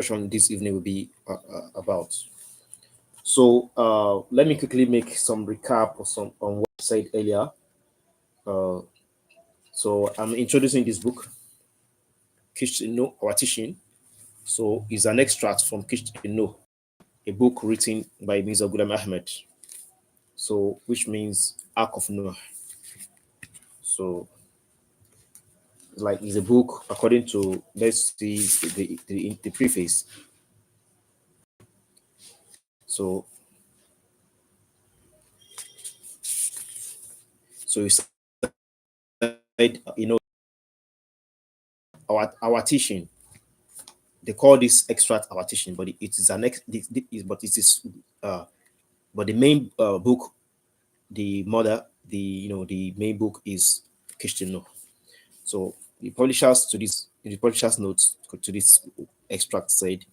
this evening will be about. So let me quickly make some recap or some on what I said earlier. Uh, so I'm introducing this book, Kisht, our teaching. So it's an extract from Kisht, a book written by Mirza Gulam Ahmad. So which means Ark of Noah. So like it's a book according to, let's see, the preface. So so you said, our teaching, they call this extract our teaching, but it is an ex but it is but the main book, the mother, the main book is Christian. So the publisher's notes to this extract said,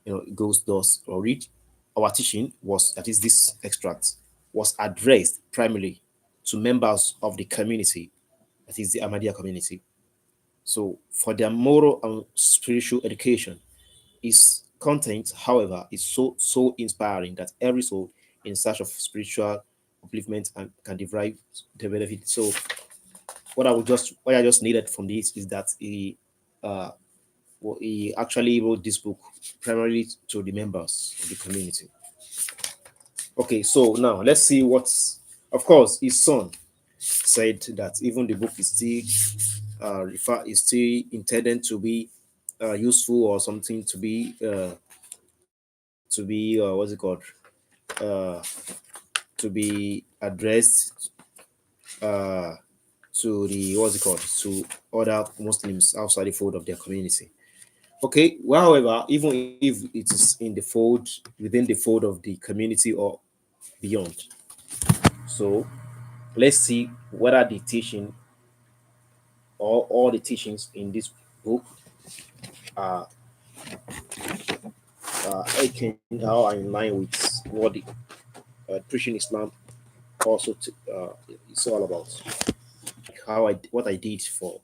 it goes thus, or read, our teaching was, that is this extract, was addressed primarily to members of the community, that is the Ahmadiyya community. So for their moral and spiritual education, its content, however, is so inspiring that every soul in search of spiritual upliftment and can derive the benefit. So what I just needed from this is that uh, he actually wrote this book primarily to the members of the community. Okay, so now let's see what's. Of course, his son said that even the book is still is still intended to be useful or something to be what's it called, uh, to be addressed uh, to the, what's it called, to other Muslims outside the fold of their community. Okay, well, however, even if it is in the fold, within the fold of the community or beyond, so let's see whether the teaching or all the teachings in this book are are in line with what the preaching Islam also is all about. How I what I did for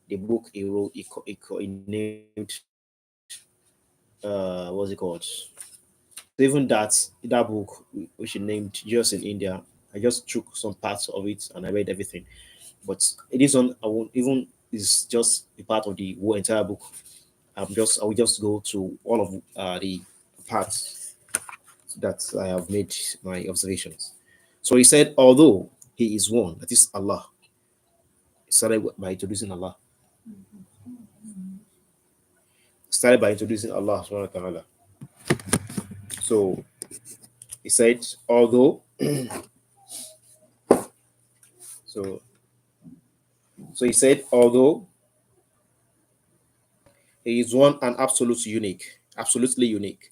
the book he wrote, he named what's it called? Even that book which he named just in India, I just took some parts of it and I read everything. But it is on, I won't even, is just a part of the whole entire book. I will just go to all of the parts that I have made my observations. So he said, although he is one, that is Allah. He started by introducing Allah. Started by introducing Allah subhanahu wa ta'ala. So he said, although so so he said, although he is one and absolutely unique.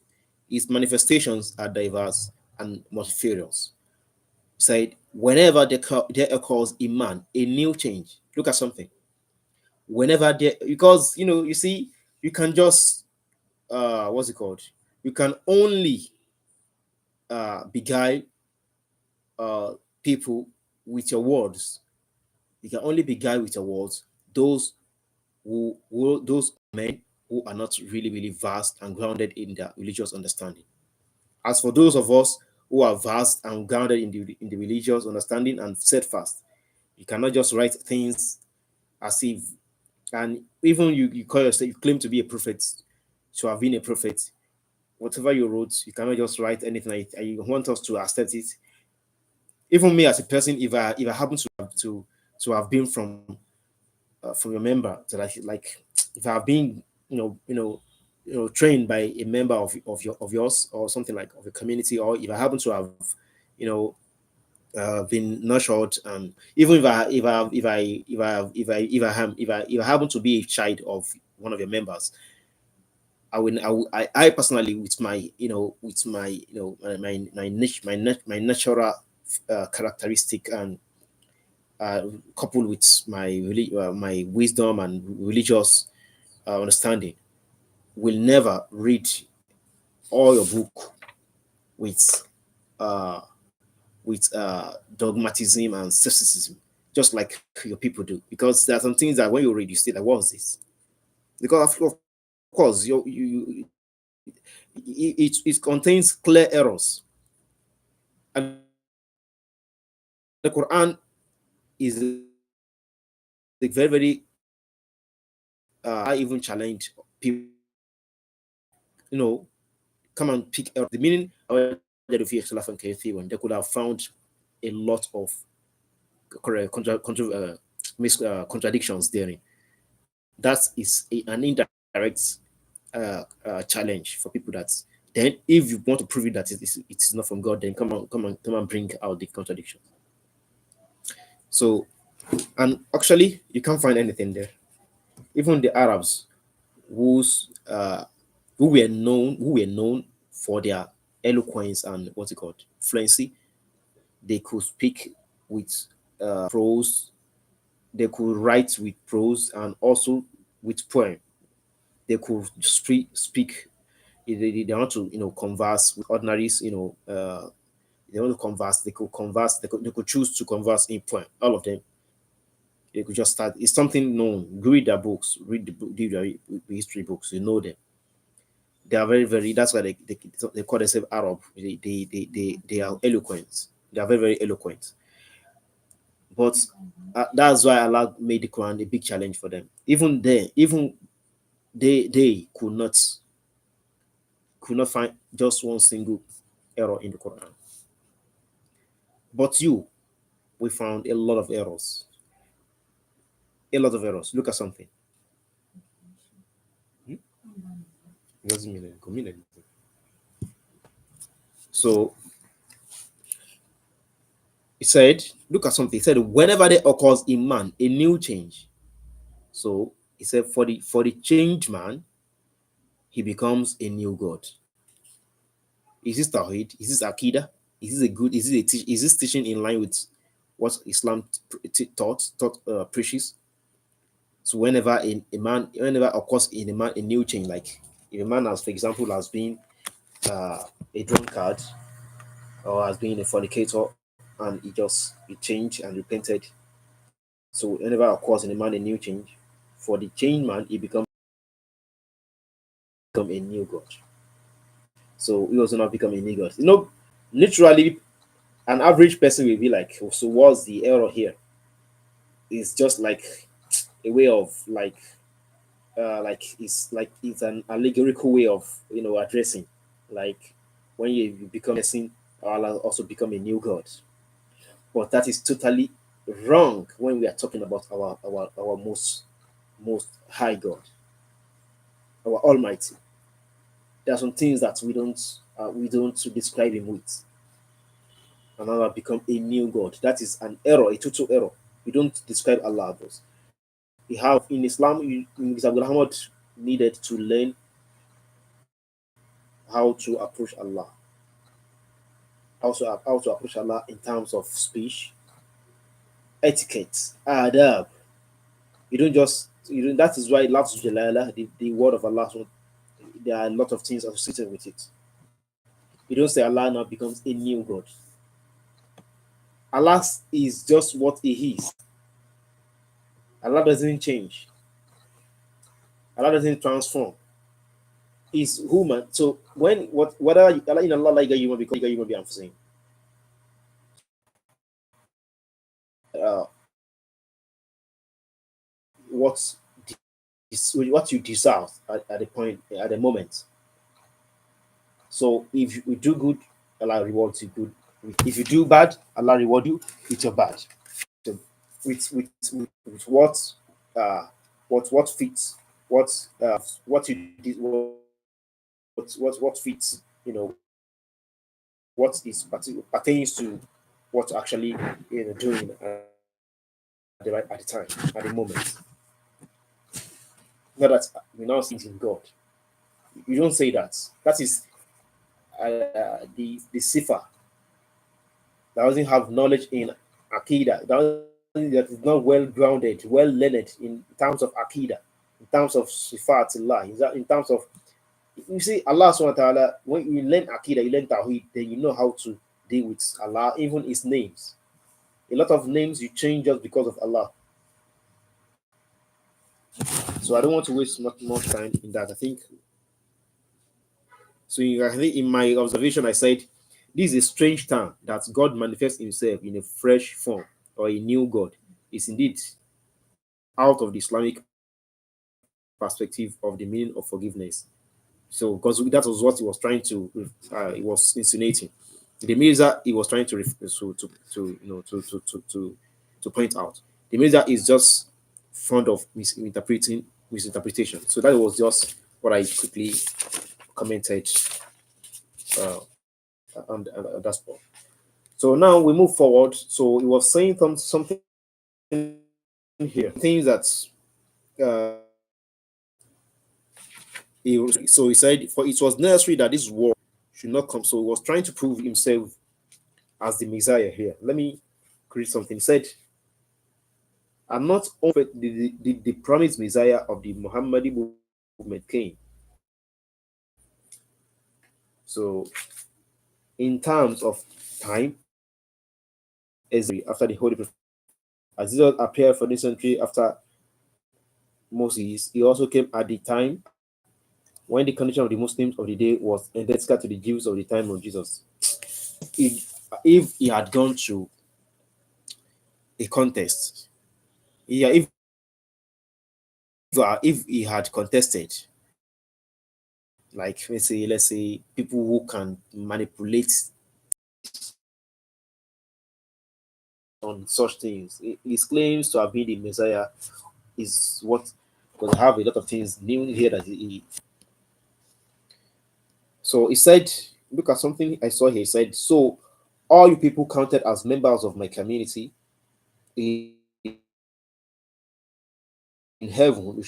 His manifestations are diverse and multifarious. He said, whenever there occurs in man a new change, look at something. Whenever there, because you see, you can just what's it called? You can only beguile uh people with your words. You can only beguile with your words those those men who are not really vast and grounded in their religious understanding. As for those of us who are vast and grounded in the religious understanding and steadfast, you cannot just write things as if, and even you call yourself, you claim to be a prophet, to have been a prophet. Whatever you wrote, you cannot just write anything like it, and you want us to accept it. Even me as a person, if I happen to have been from your member, that like if I've been trained by a member of yours or something, like of a community, or if I happen to have you know been nurtured, and even if I happen to be a child of one of your members, I personally, with my my natural characteristic, and uh, coupled with my wisdom and religious understanding, will never read all your book with uh, dogmatism and skepticism, just like your people do. Because there are some things that when you read, you say, like, what was this? Because of course, it contains clear errors, and the Quran is a very very I even challenge people, you know, come and pick error. The meaning when they could have found a lot of contradictions therein. That is an indirect challenge for people. That then, if you want to prove it that it is not from God, then come and bring out the contradiction. So, and actually, you can't find anything there. Even the Arabs, whose who were known for their eloquence and what's it called, fluency, they could speak with prose, they could write with prose and also with poem. They could speak. They want to converse with ordinaries. They want to converse. They could converse. They could choose to converse in poem. All of them. They could just start. It's something known. Read their books. Read the history books. You know them. They are very very. That's why they call themselves Arab. They are eloquent. They are very very eloquent. But that's why Allah made the Quran a big challenge for them. Even they could not find just one single error in the Quran. But we found a lot of errors. A lot of errors. Look at something. Hmm? It doesn't mean anything. So it said, look at something. It said, whenever there occurs in man a new change. So he said, for the changed man, he becomes a new God. Is this Tawheed? Is this Akida? Is this teaching in line with what Islam preaches? So whenever occurs in a man a new change, like if a man has, for example, has been uh, a drunkard or has been a fornicator, and he changed and repented. So whenever occurs in a man a new change, for the changed man, he become a new God. So he also not become a new God. Literally, an average person will be like, "Oh, so what's the error here?" It's just like a way of it's an allegorical way of addressing, like when you become a sin, Allah also become a new God. But that is totally wrong when we are talking about our most high God, our Almighty. There are some things that we don't describe Him with, and Allah become a new God. That is an error, a total error. We don't describe Allah those. We have in Islam, Mr. Ahmad needed to learn how to approach Allah, how to approach Allah in terms of speech, etiquette, adab. You don't just that is why lafz jalala, the word of Allah, so there are a lot of things associated with it. You don't say Allah now becomes a new God. Allah is just what He is. Allah doesn't change. Allah doesn't transform. He's human. So whether Allah in Allah like a human being, I'm saying. Uh, what what you deserve at the moment. So if you do good, Allah rewards you good. If you do bad, Allah reward you with your bad. So with uh what fits what you did what fits what is pertains to what actually doing at the time at the moment. Not that we now see it in God. You don't say that. That is the sifa that doesn't have knowledge in akida. That is not well grounded, well learned in terms of akida, in terms of sifatullah, in terms of you see Allah subhanahu wa ta'ala, when you learn akida, you learn tawheed, then you know how to deal with Allah, even His names. A lot of names you change just because of Allah. So I don't want to waste much time in that. I think So I think in my observation, I said this is a strange term that God manifests himself in a fresh form or a new God. Is indeed out of the Islamic perspective of the meaning of forgiveness. So because that was what he was trying to, he was insinuating. The Mirza he was trying to to point out. The Mirza is just fond of misinterpretation. So that was just what I quickly commented uh, on that spot. So now we move forward. So he was saying something here, things that uh, so he said, for it was necessary that this war should not come. So he was trying to prove himself as the Messiah here. Let me create something. He said, I'm not the promised Messiah of the Muhammadi movement came. So in terms of time, as after the Holy Prophet, as Jesus appeared for this century after Moses, he also came at the time when the condition of the Muslims of the day was identical to the Jews of the time of Jesus. If he had gone to a contest, yeah, if he had contested, like let's say people who can manipulate on such things, his claims to have been the Messiah is what, because I have a lot of things new here that he. So he said, look at something I saw here. He said, so all you people counted as members of my community in heaven, you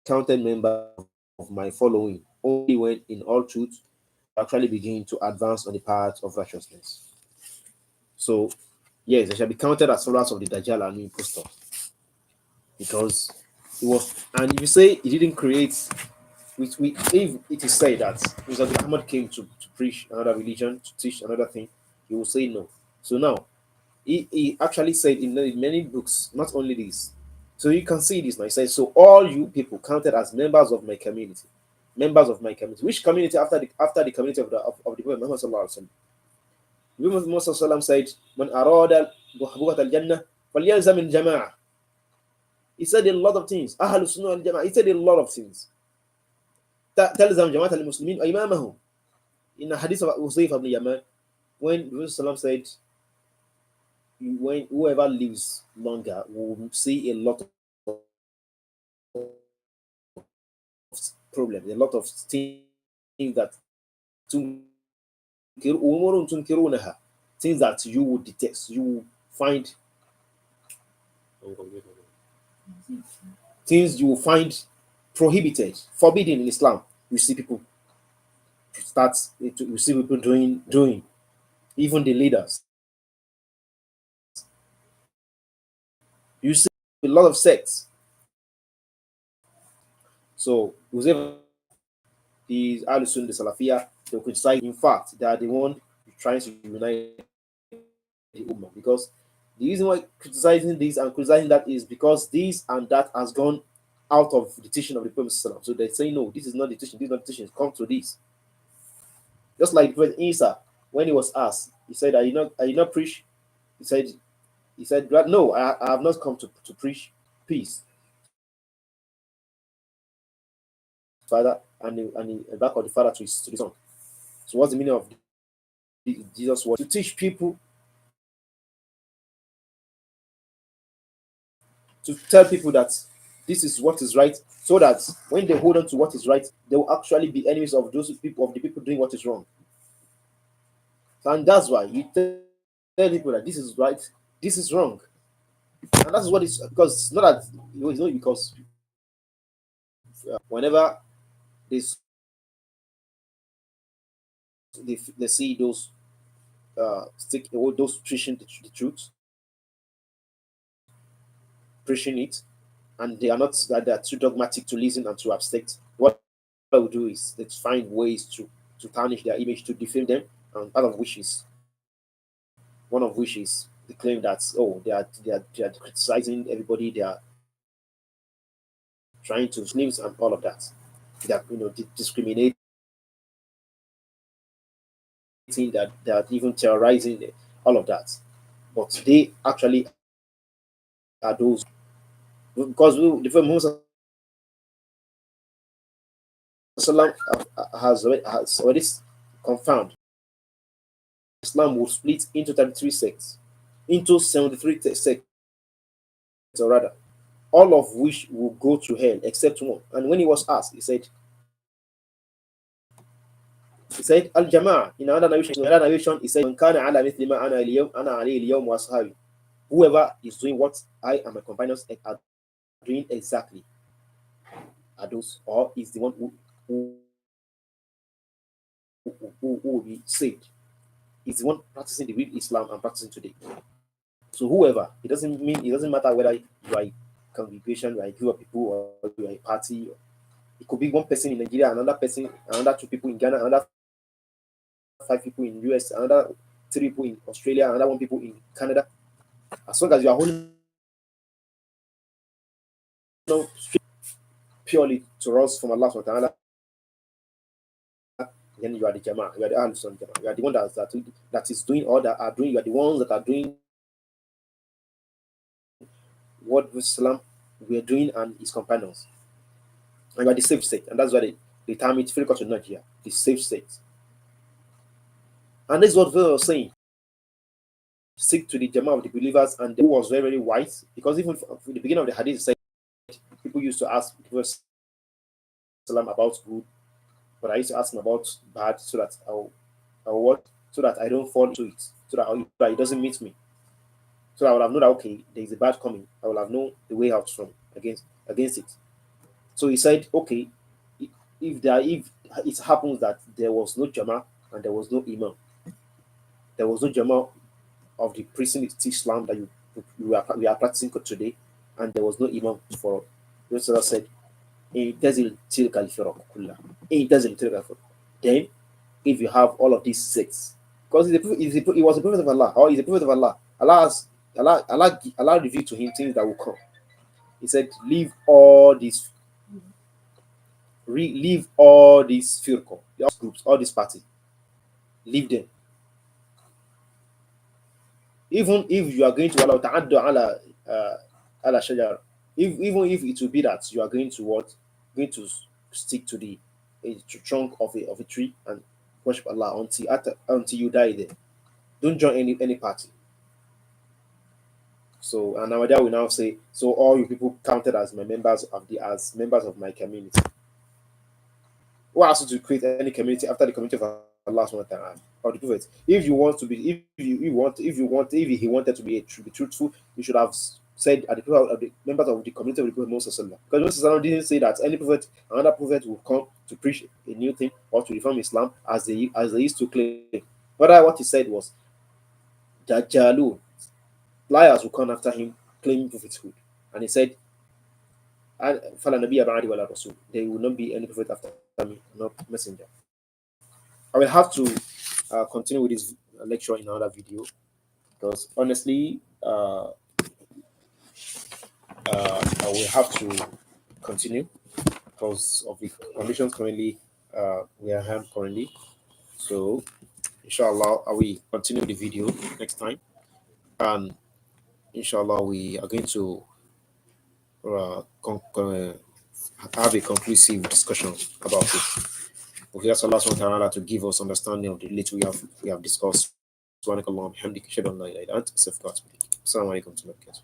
counted members of my following only when in all truth actually begin to advance on the path of righteousness. So yes, they shall be counted as followers of the Dajjal and impostor, because it was. And if you say he didn't create, which we if it is said that Mr. Ahmad came to preach another religion, to teach another thing, he will say no. So now he actually said in many books, not only this. So you can see this now. He says, so all you people counted as members of my community. Members of my community. Which community after the community of the Prophet Muhammad Sallallahu Alaihi Wasallam? The Prophet Muhammad Sallallahu Alaihi Wasallam said, Man arada buhat al-jannah, falyalzam al-jama'ah. He said a lot of things. Ahlus Sunnah wal Jama'ah. He said a lot of things. تلزم جماعة المسلمين إمامهم. In the hadith of Uzayf ibn Yaman, when the Prophet said, when whoever lives longer will see a lot of problems, a lot of things that things that you would detest, you will find things you will find prohibited, forbidden in Islam. You see people you see people doing, even the leaders. You see a lot of sects. So the Ahlul Sunnah, the Salafiyah, they criticize. In fact, they are the one trying to unite the Ummah, because the reason why criticizing this and criticizing that is because this and that has gone out of the teaching of the Prophet. So they say, no, this is not the teaching, this is not the teaching, come to this. Just like the Prophet Isa, when he was asked, he said, are you not preach? He said, no, I have not come to preach peace, Father, and the back of the Father to the Son. So what's the meaning of Jesus' word? To teach people, to tell people that this is what is right, so that when they hold on to what is right, they will actually be enemies of those people, of the people doing what is wrong. And that's why you tell people that this is right, this is wrong. And that's what it's, because it's not that, it's not because whenever they, they see those stick those preaching the truth, preaching it, and they are not, that they are too dogmatic to listen and to abstain. What I will do is let's find ways to tarnish their image, to defame them, and out of which is one of which is the claim that, oh, they are criticizing everybody, they are trying to Muslims and all of that, they are discriminating that even terrorizing all of that. But they actually are those, because the Prophet Muhammad has already confirmed Islam will split into 33 sects, into 73 sects, or rather, all of which will go to hell except one. And when he was asked, he said Al Jama'ah. In another narration, he said, Man kana ala mithli ma ana alayhi al-yawm wa ashabi. Whoever is doing what I and my companions are doing exactly are those, or is the one who will be saved. Is the one practicing the real Islam and practicing today. So whoever, it doesn't matter whether you are a congregation, you are a group of people, or you are a party. It could be one person in Nigeria, another person, another two people in Ghana, another five people in US, another three people in Australia, another one people in Canada. As long as you are holding on purely to us from Allah subhanahu wa ta'ala, then you are the Jama'ah, you are the Ahlul Sunnah Jama'ah. You are the one that is doing all that are doing, you are the ones that are doing what Islam were doing and his companions. And you are the safe state. And that's why they term it very not here, the safe state. And this is what they were saying. Stick to the Jama'ah of the believers, and who was very, very wise, because even from the beginning of the hadith, said people used to ask people about good, but I used to ask him about bad, so that I'll what, so that I don't fall into it, so that it doesn't meet me. So I will have known that okay, there is a bad coming. I will have known the way out from against it. So he said, okay, if it happens that there was no Jama and there was no Imam, there was no Jama of the preaching Islam that we are practicing today, and there was no Imam for. Rasulullah said, then if you have all of these six, because he was a prophet of Allah, or he's a prophet of Allah, Allah revealed to him things that will come. He said, leave all these firqa, all groups, all these parties, leave them. Even if you are going to allow ta'addu ala shajar, even if it will be that you are going to going to stick to the trunk of a tree and worship Allah until you die there. Don't join any party. So, and nowadays we now say, so all you people counted as members of my community. Who asked you to create any community after the community of Allah subhanahu wa ta'ala or the Prophet? If you want to be, if he wanted to be truthful, you should have said at the members of the community of the Prophet Muhammad, because Moses didn't say that another prophet will come to preach a new thing or to reform Islam as they used to claim. But what he said was that liars will come after him claiming prophethood, and he said, "Fala nabiyya ba'di wala rasul." There will not be any prophet after me, not messenger. I will have to continue with this lecture in another video, because honestly, I will have to continue because of the conditions currently we are having currently. So, inshallah, I will continue the video next time, and inshallah, we are going to have a conclusive discussion about it. We ask Allah subhanahu wa ta'ala to give us understanding of the little we have discussed. سبحانك اللهم وبحمدك اشهد ان لا اله الا انت استغفرك واتوب اليك. السلام عليكم ورحمه الله وبركاته.